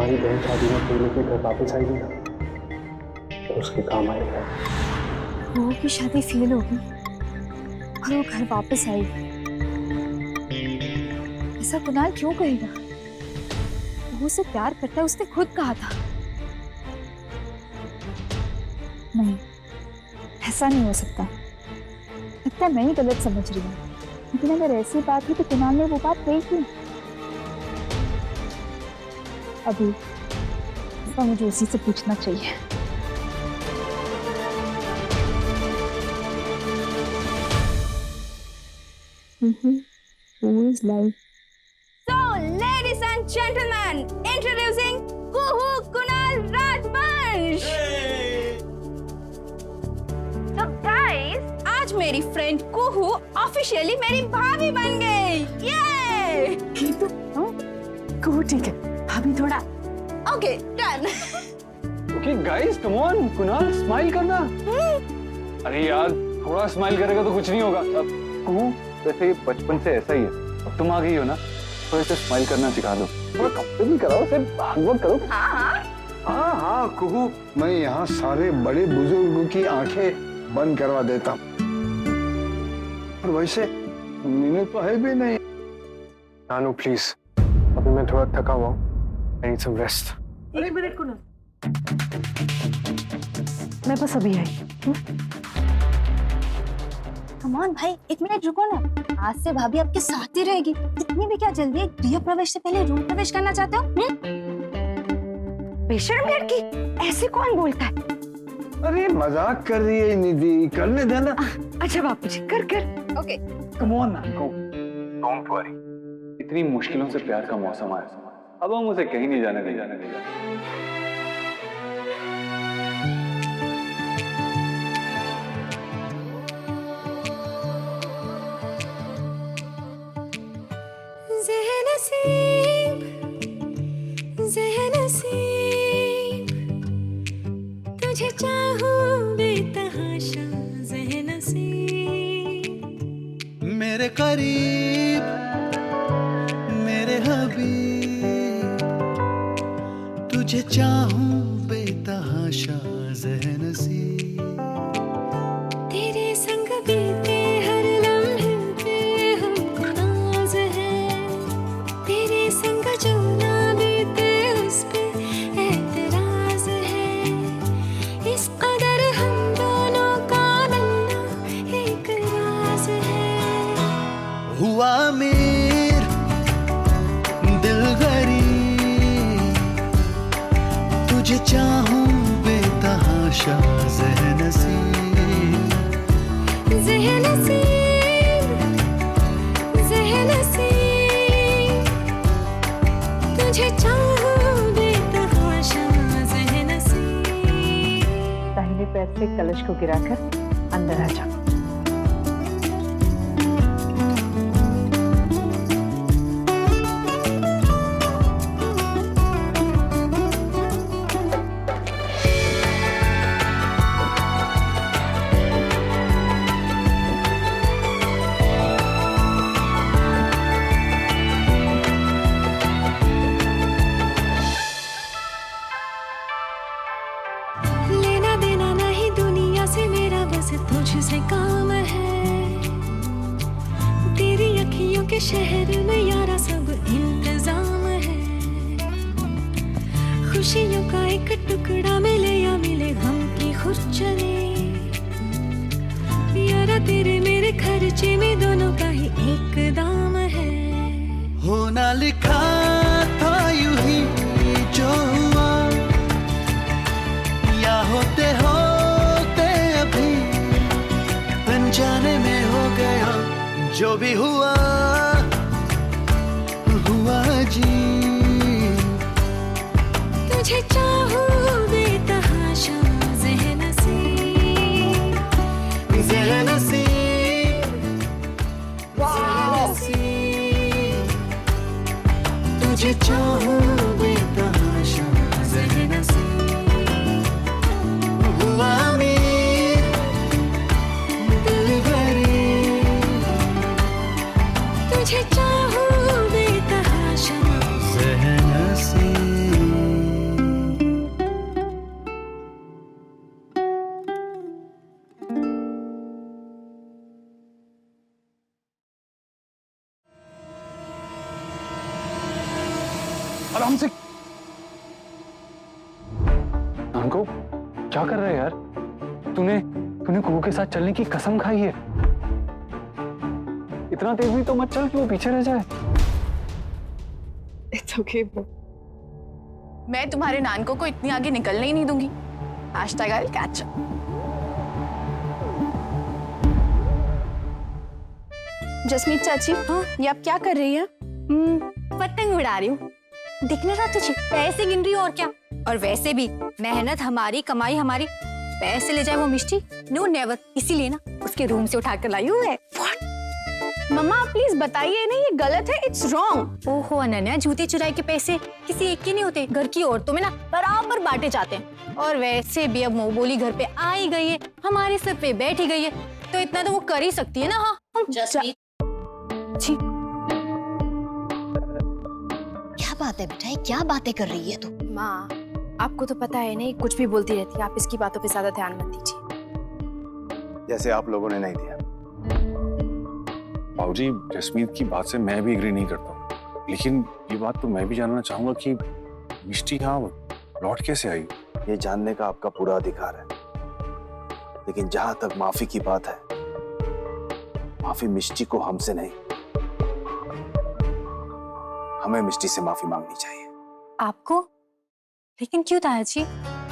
तुम्हारी बहन शादी में कोई लेके घर वापस आएगी ना तो उसके काम आएगा। वो की शादी फेल होगी और वो घर वापस आएगी, ऐसा कुणाल क्यों कहेगा? वो उसे प्यार करता है, उसने खुद कहा था। नहीं, ऐसा नहीं हो सकता। लगता है मैं ही गलत समझ रही हूँ, लेकिन अगर ऐसी बात है तो कुणाल ने वो बात कही क्यों? अभी तो मुझे उसी से पूछना चाहिए। Who is life? So, ladies and gentlemen, introducing Kuhu Kunal Rajvansh. So guys, आज मेरी फ्रेंड कुहू ऑफिशियली मेरी भाभी बन गई। ये ठीक है, कुहू ठीक है, भाभी थोड़ा। Okay, done. Okay guys, come on, Kunal smile करना। अरे यार, थोड़ा स्माइल करेगा तो कुछ नहीं होगा। अब कुहू वैसे ये बचपन से ऐसा ही है, अब तुम आ गई हो ना तो इसे स्माइल करना सिखा दो, थोड़ा कंफर्टेबल कराओ, सिर्फ भागवत करो। हाँ हाँ कुहू, मैं यहाँ सारे बड़े बुजुर्गों की आंखें बंद करवा देता हूँ। और वैसे मैंने तो है भी नहीं। नानू प्लीज, अभी मैं थोड़ा थका हुआ हूँ, आई नीड सम रेस्ट। एक मिनट कुणाल, मैं बस अभी आई। कम ऑन भाई, एक मिनट रुको ना। आज से भाभी आपके साथ ही रहेगी। इतनी भी क्या जल्दी है? गृह प्रवेश से पहले रूम प्रवेश करना चाहते हो? बेशर्म लड़की, ऐसे कौन बोलता है? अरे मजाक कर रही है निधि, करने देना। अच्छा बापूजी, कर। ओके, कम ऑन ना, डोंट वरी, इतनी मुश्किलों से प्यार का मौसम आया, अब हम उसे कहीं नहीं जाने देंगे। तुझे चाहूं बेतहाशा ज़हनसीब, मेरे करीब मेरे हबीब, तुझे चाहूं बेतहाशा ज़हनसीब, तेरे संग बीते हर लम्हे पे हमको नाज है, तेरे संग जो ना बीते उस पे एतराज है, इस कदर हम दोनों का मिलना एक राज है। हुआ अमीर दिल गरीब, तुझे चाहूं बेतहाशा ज़हनसीब, ज़हनसीब, ज़हनसीब, तुझे चाहूं बेतहाशा ज़हनसीब। दाहिने पैर से कलश को गिराकर अंदर आ जाओ। लेना देना नहीं दुनिया से मेरा, बस तुझसे काम है, तेरी अखियों के शहर में यारा सब इंतजाम है, खुशियों का एक टुकड़ा मिले या मिले गम की खुरचने, यारा तेरे मेरे खर्चे में दोनों का ही एक दाम है, होना लिखा था यूं ही जो हुआ, या होते होते अभी अनजाने में हो गया, जो भी हुआ हुआ जी, तुझे चाहूं बेतहाशा ज़हनसीब, ज़हनसीब, ज़हनसीब, तुझे चाहूं बेतहाशा ज़हनसीब, हुआ अमीर दिल गरीब, तुझे चाहूं बेतहाशा ज़हनसीब। आराम से। नानको, क्या कर रहे हैं यार? तूने कुहू के साथ चलने की कसम खाई है। इतना तेज भी तो मत चल कि वो पीछे रह जाए। It's okay, bro. मैं तुम्हारे नानको को इतनी आगे निकलने ही नहीं दूंगी। I'll catch up. जसमीत चाची, हाँ ये आप क्या कर रही हैं? पतंग उड़ा रही हूँ। दिख नहीं रहा तुझे? पैसे गिन रही हूँ और क्या। और वैसे भी मेहनत हमारी, कमाई हमारी, पैसे ले जाए वो मिष्टी, नो नेवर। इसीलिए ना उसके रूम से उठा कर लाई हूँ मैं। मम्मा प्लीज बताइए नहीं, ये गलत है, इट्स रॉन्ग। ओहो अनन्या, झूठे चुराई के पैसे किसी एक के नहीं होते, घर की औरतों में ना बराबर बांटे जाते हैं। और वैसे भी अब मुंह बोली घर पे आ ही गई है, हमारे सर पे बैठ ही गई है, तो इतना तो वो कर ही सकती है ना। हाँ क्या बात है बेटा, क्या बातें कर रही है तू? माँ आपको तो पता है नहीं, कुछ भी बोलती रहती है, आप इसकी बातों पे ज्यादा ध्यान मत दीजिए। जैसे आप लोगों ने नहीं दिया। बाबूजी, जसमीत की बात से मैं भी एग्री नहीं करता, लेकिन ये बात तो मैं भी जानना चाहूंगा कि मिष्टी यहाँ लौट कैसे आई? ये जानने का आपका पूरा अधिकार है, लेकिन जहां तक माफी की बात है, माफी मिष्टी को हमसे नहीं, हमें मिष्टी से माफी मांगनी चाहिए। आपको? लेकिन क्यों ताया जी?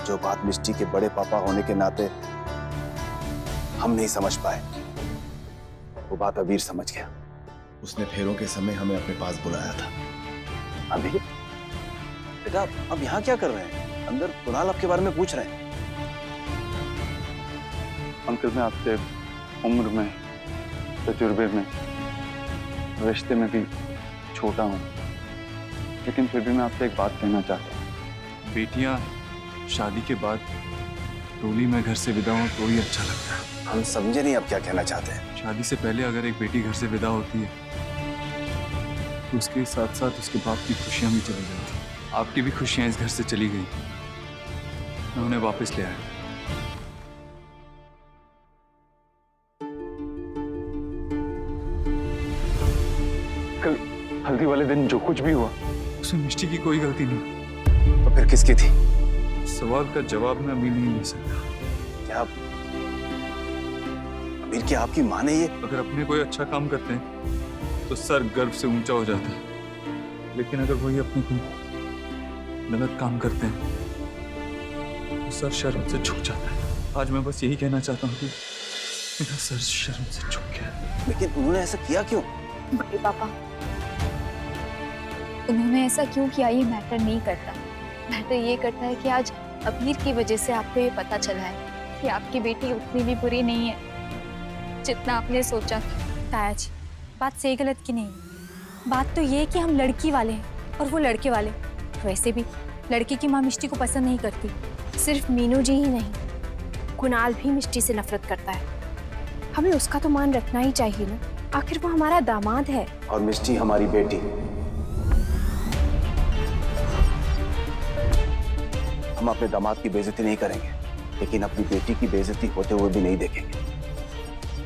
जो बात मिष्टी के बड़े पापा होने के नाते हम नहीं समझ पाए, वो बात अबीर समझ गया। उसने फेरों के समय हमें अपने पास बुलाया था। अबीर बेटा, अब यहाँ क्या कर रहे हैं? अंदर कुणाल आपके बारे में पूछ रहे हैं। अंकल, मैं आपसे उम्र में, तजुर्बे में, रिश्ते में भी छोटा हूँ, लेकिन फिर भी मैं आपसे एक बात कहना चाहता हूँ। बेटियाँ शादी के बाद डोली में घर से विदा हो तो ही अच्छा लगता है। हम समझे नहीं आप क्या कहना चाहते हैं। शादी से पहले अगर एक बेटी घर से विदा होती है तो उसके साथ साथ उसके बाप की खुशियां भी चली जाती। आपकी भी खुशियां इस घर से चली गई, मैं उन्हें वापस ले आया। कल हल्दी वाले दिन जो कुछ भी हुआ उसमें मिष्टी की कोई गलती नहीं। तो फिर किसकी थी? सवाल का जवाब मैं अभी नहीं दे सकता। क्या अबीर, क्या आपकी माँ ने ये? अगर अपने कोई अच्छा काम करते हैं तो सर गर्व से ऊंचा हो जाता है, लेकिन अगर वही अपने कोई गलत काम करते हैं तो सर शर्म से झुक जाता है। आज मैं बस यही कहना चाहता हूँ कि मेरा सर शर्म से झुक गया। लेकिन उन्होंने ऐसा किया क्यों? बड़े पापा, उन्होंने ऐसा क्यों किया ये मैटर नहीं करता। मैटर ये करता है कि आज अबीर की वजह से आपको ये पता चला है कि आपकी बेटी उतनी भी बुरी नहीं है जितना आपने सोचा था। ताया जी, बात सही गलत की नहीं, बात तो ये है कि हम लड़की वाले हैं और वो लड़के वाले। वैसे भी लड़की की माँ मिष्टी को पसंद नहीं करती। सिर्फ मीनू जी ही नहीं, कुणाल भी मिष्टी से नफरत करता है। हमें उसका तो मान रखना ही चाहिए ना, आखिर वो हमारा दामाद है। और मिष्टी हमारी बेटी। हम अपने दामाद की बेइज्जती नहीं करेंगे, लेकिन अपनी बेटी की बेइज्जती होते हुए भी नहीं देखेंगे।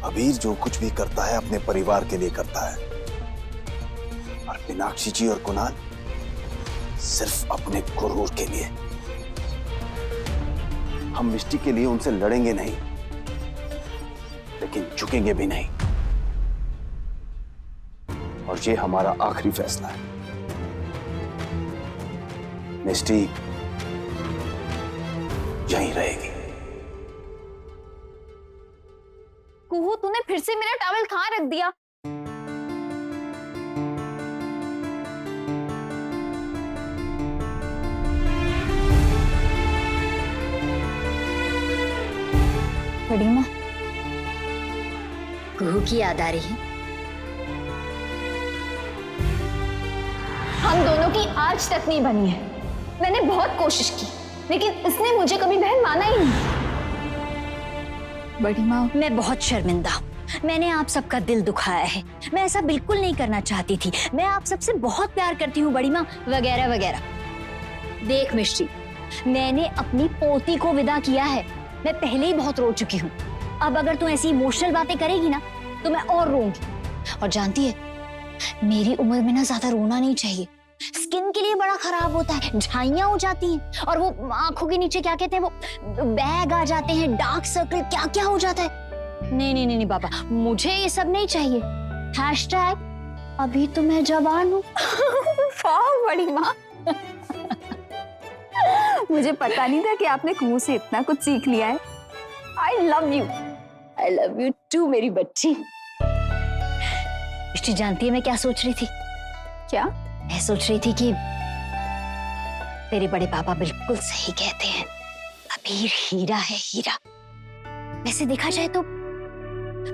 अबीर जो कुछ भी करता है अपने परिवार के लिए करता है, और मीनाक्षी जी और कुणाल सिर्फ अपने गुरूर के लिए। हम मिष्टी के लिए उनसे लड़ेंगे नहीं, लेकिन झुकेंगे भी नहीं। और ये हमारा आखिरी फैसला है। मिष्टी यहीं रहेगी। कुहू, तूने फिर से मेरा टॉवल कहाँ रख दिया? बड़ी माँ, कुहू की याद आ रही है? हम दोनों की आज तक नहीं बनी है। मैंने बहुत कोशिश की, लेकिन इसने मुझे कभी बहन माना ही नहीं। बड़ी माँ, मैं बहुत शर्मिंदा हूँ। मैंने आप सबका दिल दुखाया है। मैं ऐसा बिल्कुल नहीं करना चाहती थी। मैं आप सबसे बहुत प्यार करती हूँ बड़ी माँ, वगैरह वगैरह। देख मिष्टी, मैंने अपनी पोती को विदा किया है। मैं पहले ही बहुत रो चुकी हूँ। अब अगर तू ऐसी इमोशनल बातें करेगी ना तो मैं और रोऊंगी। और जानती है, मेरी उम्र में ना ज्यादा रोना नहीं चाहिए। स्किन के लिए बड़ा खराब होता है, झाइयां हो जाती हैं, और वो आंखों के नीचे क्या कहते हैं, वो बैग आ जाते हैं, डार्क सर्कल, क्या क्या हो जाता है। नहीं नहीं नहीं नहीं बाबा, मुझे ये सब नहीं चाहिए। हैशटैग अभी तो मैं जवान हूँ। वाह बड़ी माँ, मुझे पता नहीं था कि आपने कुहू से इतना कुछ सीख लिया है। आई लव यू टू मेरी बच्ची। मिष्टी जानती है मैं क्या सोच रही थी? क्या? मैं सोच रही थी कि तेरे बड़े पापा बिल्कुल सही कहते हैं, अबीर हीरा है, हीरा। वैसे देखा जाए तो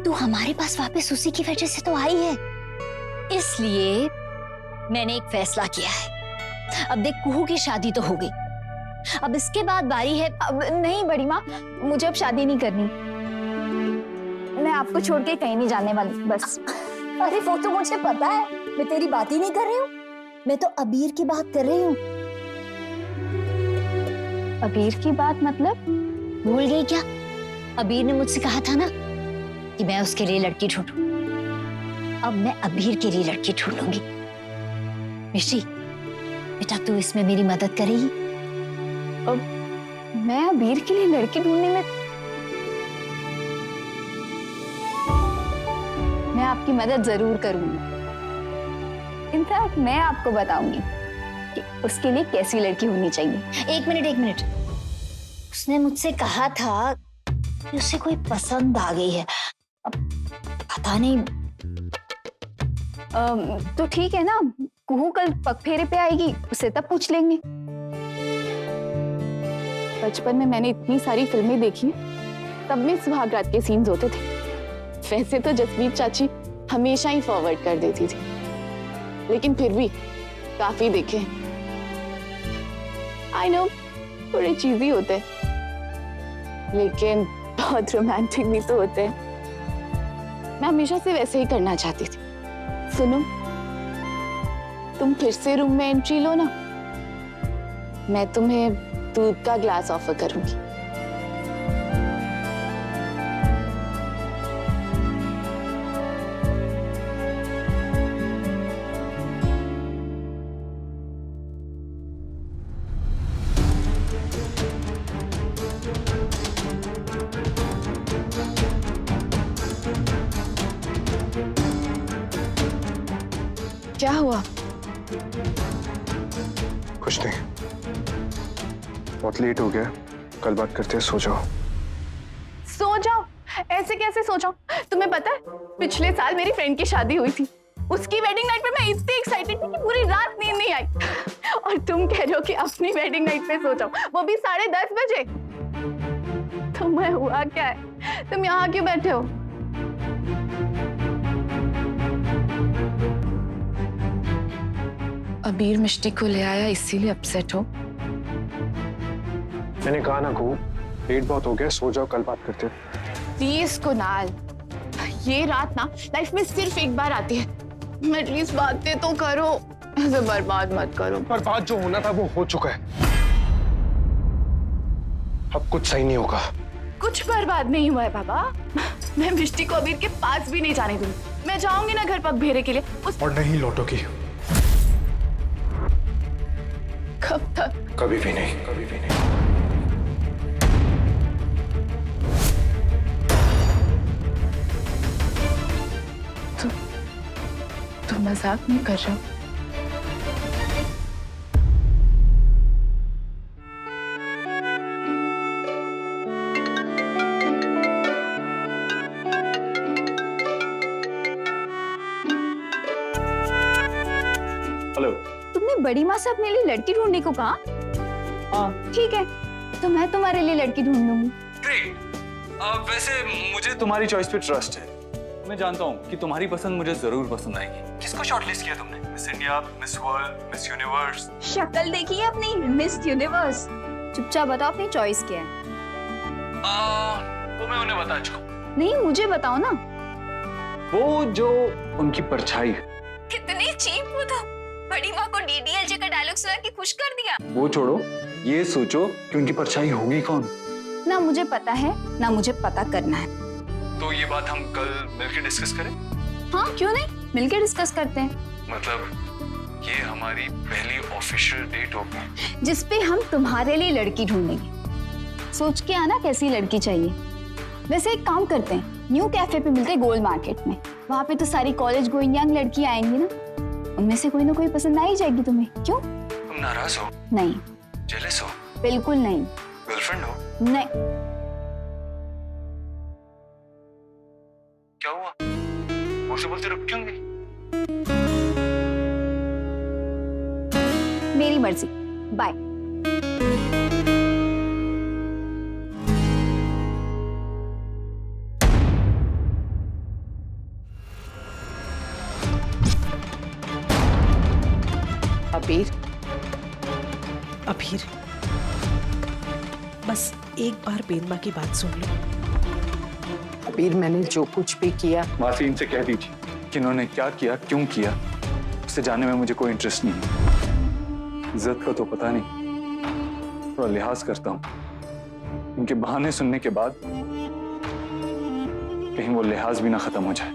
तू हमारे पास वापस उसी की वजह से तो आई है। इसलिए मैंने एक फैसला किया है। अब देख, कुहू की शादी तो हो गई, अब इसके बाद बारी है। अब नहीं बड़ी माँ, मुझे अब शादी नहीं करनी। मैं आपको छोड़ के कहीं नहीं जाने वाली, बस। अरे वो तो मुझे पता है, मैं तेरी बात ही नहीं कर रही हूँ, मैं तो अबीर की बात कर रही हूँ। अबीर की बात मतलब? भूल गई क्या? अबीर ने मुझसे कहा था ना कि मैं उसके लिए लड़की ढूंढूं। अब मैं अबीर के लिए लड़की ढूंढूंगी। मिष्टी, बेटा तू इसमें मेरी मदद करेगी? अब मैं अबीर के लिए लड़की ढूंढने में मैं आपकी मदद जरूर करूंगी। इनफैक्ट मैं आपको बताऊंगी कि उसके लिए कैसी लड़की होनी चाहिए। एक मिनट, उसने मुझसे कहा था कि उसे कोई पसंद आ गई है। अब पता नहीं। तो ठीक है ना, कुहू कल पगफेरे पे आएगी, उससे तब पूछ लेंगे। बचपन में मैंने इतनी सारी फिल्में देखी, तब में सुहागरात के सीन्स होते थे। वैसे तो जसमीत चाची हमेशा ही फॉरवर्ड कर देती थी, लेकिन फिर भी काफी देखे। आई नो थोड़े चीजी होते हैं, लेकिन बहुत रोमांटिक भी तो होते हैं। मैं हमेशा से वैसे ही करना चाहती थी। सुनो, तुम फिर से रूम में एंट्री लो ना, मैं तुम्हें दूध का ग्लास ऑफर करूंगी। क्या हुआ? कुछ नहीं, बहुत लेट हो गया, कल बात करते हैं, सो जाओ। सो जाओ? ऐसे कैसे सो जाओ? तुम्हें पता है पिछले साल मेरी फ्रेंड की शादी हुई थी, उसकी वेडिंग नाइट पे मैं इतनी एक्साइटेड थी कि पूरी रात नींद नहीं आई, और तुम कह रहे हो कि अपनी वेडिंग नाइट पे सो जाओ, वो भी 10:30 बजे। तुम्हें हुआ क्या है? तुम यहाँ क्यों बैठे हो? अबीर मिष्टी को ले आया इसीलिए अपसेट हो? मैंने कहा ना कुहू, लेट बहुत हो गया, सो जाओ, कल बात करते हैं। प्लीज कुणाल, ये रात ना लाइफ में सिर्फ एक बार आती है, एटलीस्ट बातें तो करो, ऐसे बर्बाद मत करो। बर्बाद जो होना था वो हो चुका है, अब कुछ सही नहीं होगा। कुछ बर्बाद नहीं हुआ है बाबा। मैं मिष्टी को अबीर के पास भी नहीं जाने दूंगी। मैं जाऊंगी ना घर पगफेरे के लिए और नहीं लौटोगी। कब तक? कभी भी नहीं, कभी भी नहीं। तुम मजाक नहीं कर रहे हो? हेलो। तुमने बड़ी माँ से अपने लिए लड़की ढूंढने को कहा? हाँ। ठीक है, तो मैं तुम्हारे लिए लड़की ढूंढ लूंगी। ग्रेट। वैसे मुझे तुम्हारी चॉइस पे ट्रस्ट है। मैं जानता हूँ कि तुम्हारी पसंद मुझे जरूर पसंद आएगी। किसको शॉर्टलिस्ट किया तुमने? Miss India, miss world, miss universe? शक्ल देखी है अपनी, मिस यूनिवर्स। चुपचाप बताओ अपनी चॉइस क्या है। वो मैं उन्हें बता चुका हूँ। नहीं, मुझे बताओ ना। वो जो उनकी परछाई है। कितनी चीप हो तुम। बड़ी माँ को डीडीएलजे का डायलॉग सुना के खुश कर दिया। वो छोड़ो, ये सोचो कि उनकी परछाई होगी कौन। ना मुझे पता है, ना मुझे पता करना है। तो ये बात हम कल मिलकर डिस्कस करें? हाँ क्यों नहीं, मिलकर डिस्कस करते हैं। मतलब ये हमारी पहली ऑफिशियल डेट होगी जिसपे हम तुम्हारे लिए लड़की ढूंढेंगे। सोच के आना कैसी लड़की चाहिए। वैसे एक काम करते हैं, न्यू कैफे पे मिलते हैं गोल्ड मार्केट में। वहाँ पे तो सारी कॉलेज गोइंग यंग लड़की आएंगी ना, उनमें से कोई ना कोई पसंद आ ही जाएगी तुम्हें। क्यों? तुम नाराज हो? नहीं, जेलस हो? बिल्कुल नहीं। गर्लफ्रेंड हो? नहीं। क्या हुआ? बोलते बोलते रुक क्यों गई? मेरी मर्जी। बाय। अबीर, अबीर, बस एक बार बेनमा की बात सुन लो। अबीर, मैंने जो कुछ भी किया, मासी इनसे कह दीजिए कि इन्होंने क्या किया, क्यों किया, उससे जानने में मुझे कोई इंटरेस्ट नहीं है। इज्जत का तो पता नहीं, थोड़ा लिहाज करता हूँ। इनके बहाने सुनने के बाद कहीं वो लिहाज भी ना खत्म हो जाए।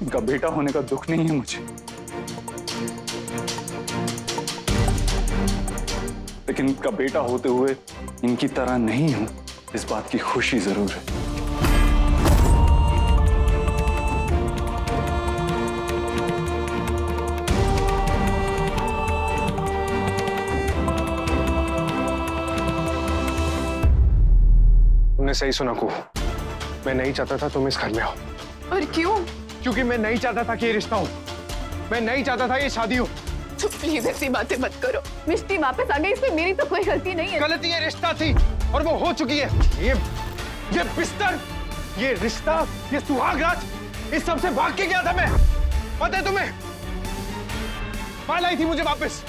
इनका बेटा होने का दुख नहीं है मुझे, लेकिन इनका बेटा होते हुए इनकी तरह नहीं हूं, इस बात की खुशी जरूर है। तुमने सही सुना को, मैं नहीं चाहता था तुम इस घर में आओ। और क्यों? क्योंकि मैं नहीं चाहता था कि ये रिश्ता हो, मैं नहीं चाहता था ये शादी हो। तो प्लीज ऐसी बातें मत करो। मिष्टी वापस आ गई, इसमें मेरी तो कोई गलती नहीं है। गलती ये रिश्ता थी और वो हो चुकी है। ये बिस्तर, ये रिश्ता, ये सुहागरात, इस सब से भाग के गया था मैं। पता है तुम्हें? माँ लाई थी मुझे वापस,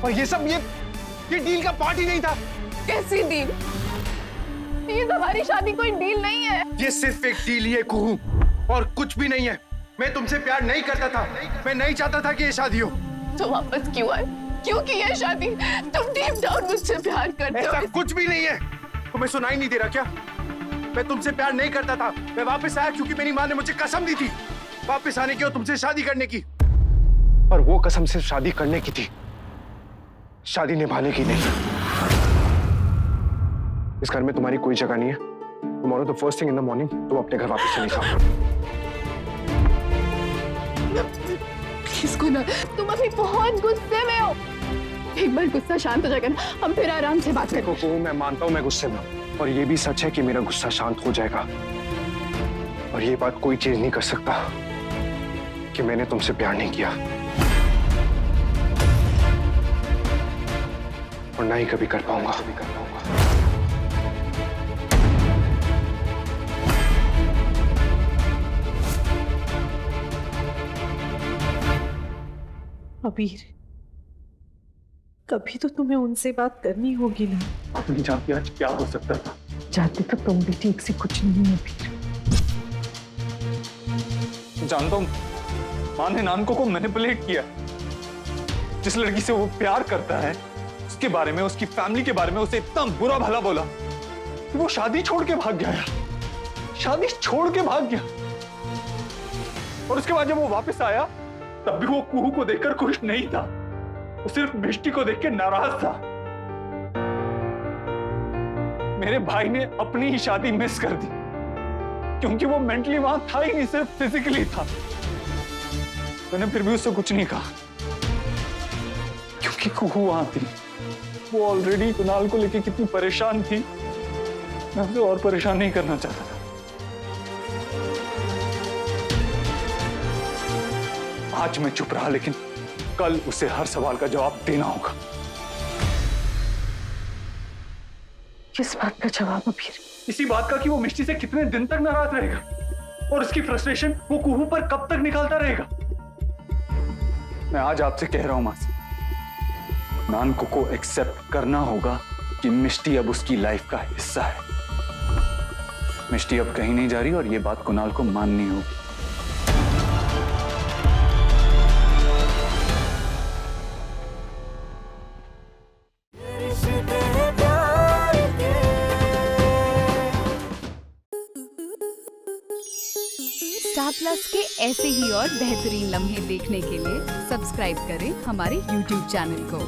और ये सब ये डील का पार्ट ही नहीं था। कैसी डील? ये हमारी शादी कोई डील नहीं है। ये सिर्फ एक डील ही है कुहू, और कुछ भी नहीं है। मैं तुमसे प्यार नहीं करता था, मैं नहीं चाहता था कि ये शादी हो। तो वापस क्यों आए? क्यों की है शादी? तुम डीप डाउन मुझसे प्यार करते हो। ऐसा कुछ भी नहीं है। तुम्हें सुनाई नहीं दे रहा क्या? मैं तुमसे प्यार नहीं करता था, मैं वापस आया क्योंकि मेरी माँ ने मुझे कसम दी थी वापस आने की और तुमसे शादी करने की। और वो कसम सिर्फ शादी करने की थी, शादी निभाने की नहीं। इस घर में तुम्हारी कोई जगह नहीं है। Tomorrow the first thing in the morning तुम अपने घर वापस चले जाओ। प्लीज कुनाल, तुम अभी बहुत गुस्से में हो। एक बार गुस्सा शांत हो जाएगा ना, हम फिर आराम से बात करेंगे। देखो, मैं मानता हूँ मैं गुस्से में हूँ, और ये भी सच है कि मेरा गुस्सा शांत हो जाएगा, और ये बात कोई चीज नहीं कर सकता कि मैंने तुमसे प्यार नहीं किया, और ना ही कभी कर पाऊंगा। अबीर, कभी तो तुम्हें उनसे बात करनी होगी ना। आप नहीं जानती आज क्या हो सकता था। जानती तो तुम भी ठीक से कुछ नहीं है अबीर। जानता हूँ माँ ने नानको को मैनिपुलेट किया। जिस लड़की से वो प्यार करता है उसके बारे में, उसकी फैमिली के बारे में उसे इतना बुरा भला बोला कि वो शादी छोड़ के भाग गया। शादी छोड़ के भाग गया, और उसके बाद जब वो वापस आया तब भी वो कुहू को देखकर खुश नहीं था, वो सिर्फ मिष्टी को देख के नाराज था। मेरे भाई ने अपनी ही शादी मिस कर दी क्योंकि वो मेंटली वहां था ही नहीं, सिर्फ फिजिकली था। मैंने फिर भी उससे कुछ नहीं कहा क्योंकि कुहू वहां थी। वो ऑलरेडी कुणाल को लेके कितनी परेशान थी, मैं उसे और परेशान नहीं करना चाहता था। आज मैं चुप रहा, लेकिन कल उसे हर सवाल का जवाब देना होगा। किस बात का जवाब अबीर? इसी बात का कि वो मिष्टी से कितने दिन तक नाराज रहेगा, और उसकी फ्रस्ट्रेशन वो कुहू पर कब तक निकालता रहेगा। मैं आज आपसे कह रहा हूं मासी, नानको को एक्सेप्ट करना होगा कि मिष्टी अब उसकी लाइफ का हिस्सा है। मिष्टी अब कहीं नहीं जा रही, और ये बात कुणाल को माननी होगी। स्टार प्लस के ऐसे ही और बेहतरीन लम्हे देखने के लिए सब्सक्राइब करें हमारे YouTube चैनल को।